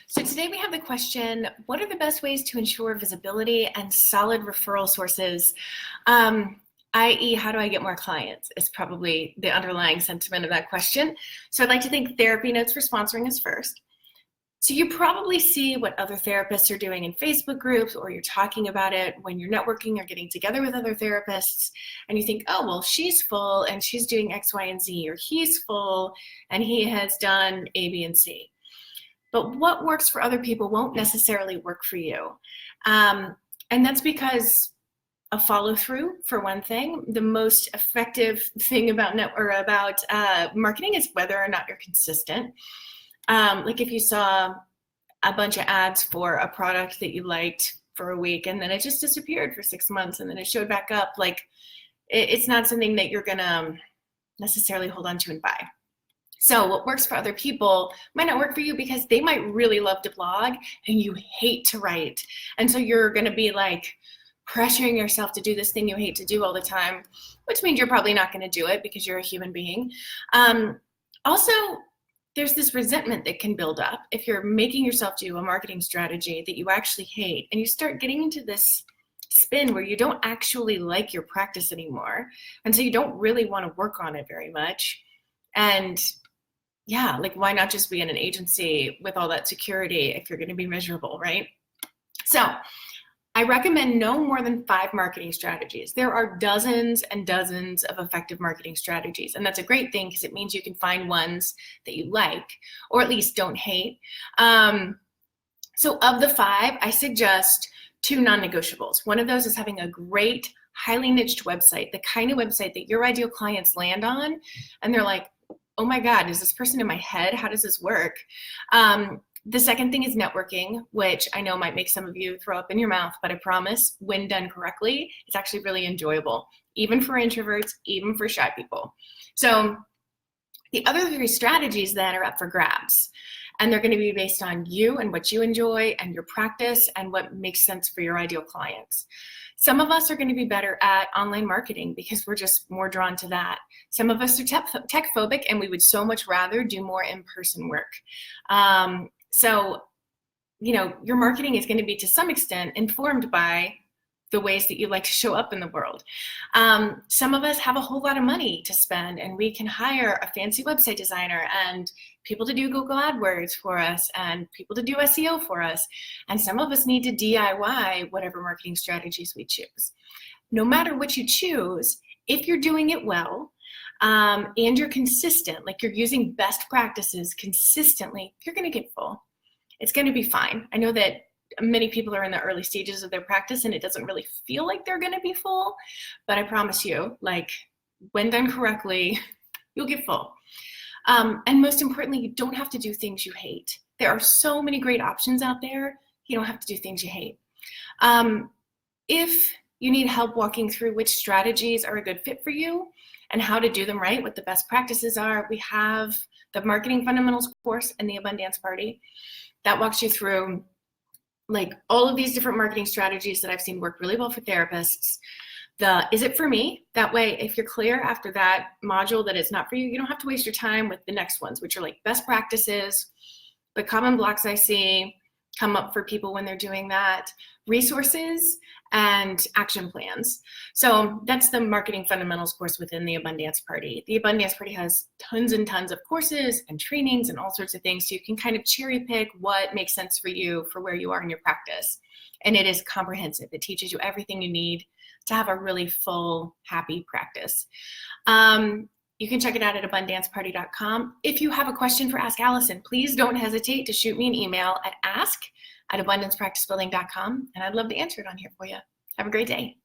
So today we have the question, what are the best ways to ensure visibility and solid referral sources? I.e., how do I get more clients is probably the underlying sentiment of that question. So I'd like to thank TherapyNotes for sponsoring us first. So you probably see what other therapists are doing in Facebook groups, or you're talking about it when you're networking or getting together with other therapists, and you think, oh, well, she's full and she's doing X, Y, and Z, or he's full and he has done A, B, and C. But what works for other people won't necessarily work for you. And that's because a follow-through, for one thing. The most effective thing about marketing is whether or not you're consistent. Like if you saw a bunch of ads for a product that you liked for a week and then it just disappeared for 6 months and then it showed back up, like it's not something that you're gonna necessarily hold on to and buy. So what works for other people might not work for you because they might really love to blog and you hate to write. And so you're gonna be like pressuring yourself to do this thing you hate to do all the time, which means you're probably not gonna do it because you're a human being. Also, there's this resentment that can build up if you're making yourself do a marketing strategy that you actually hate, and you start getting into this spin where you don't actually like your practice anymore, and so you don't really want to work on it very much. And yeah, like why not just be in an agency with all that security if you're going to be miserable, right? So I recommend no more than 5 marketing strategies. There are dozens and dozens of effective marketing strategies, and that's a great thing because it means you can find ones that you like, or at least don't hate. So of the 5, I suggest 2 non-negotiables. One of those is having a great, highly niched website, the kind of website that your ideal clients land on, and they're like, oh my God, is this person in my head? How does this work? The second thing is networking, which I know might make some of you throw up in your mouth, but I promise when done correctly, it's actually really enjoyable, even for introverts, even for shy people. So the other 3 strategies then are up for grabs, and they're going to be based on you and what you enjoy and your practice and what makes sense for your ideal clients. Some of us are going to be better at online marketing because we're just more drawn to that. Some of us are tech phobic and we would so much rather do more in-person work. So, you know, your marketing is going to be to some extent informed by the ways that you like to show up in the world. Some of us have a whole lot of money to spend and we can hire a fancy website designer and people to do Google AdWords for us and people to do SEO for us. And some of us need to DIY whatever marketing strategies we choose. No matter what you choose, if you're doing it well, and you're consistent, like you're using best practices consistently, you're going to get full. It's going to be fine. I know that many people are in the early stages of their practice and it doesn't really feel like they're going to be full, but I promise you, like when done correctly, you'll get full. And most importantly, you don't have to do things you hate. There are so many great options out there. You don't have to do things you hate. If you need help walking through which strategies are a good fit for you and how to do them right, what the best practices are, we have the Marketing Fundamentals course and the Abundance Party that walks you through like all of these different marketing strategies that I've seen work really well for therapists. The is it for me? That way, if you're clear after that module that it's not for you, you don't have to waste your time with the next ones, which are like best practices, the common blocks I see come up for people when they're doing that, resources, and action plans. So that's the Marketing Fundamentals course within the Abundance Party. The Abundance Party has tons and tons of courses and trainings and all sorts of things, so you can kind of cherry pick what makes sense for you for where you are in your practice. And it is comprehensive. It teaches you everything you need to have a really full, happy practice. You can check it out at abundanceparty.com. If you have a question for Ask Allison, please don't hesitate to shoot me an email at ask@abundancepracticebuilding.com, and I'd love to answer it on here for you. Have a great day.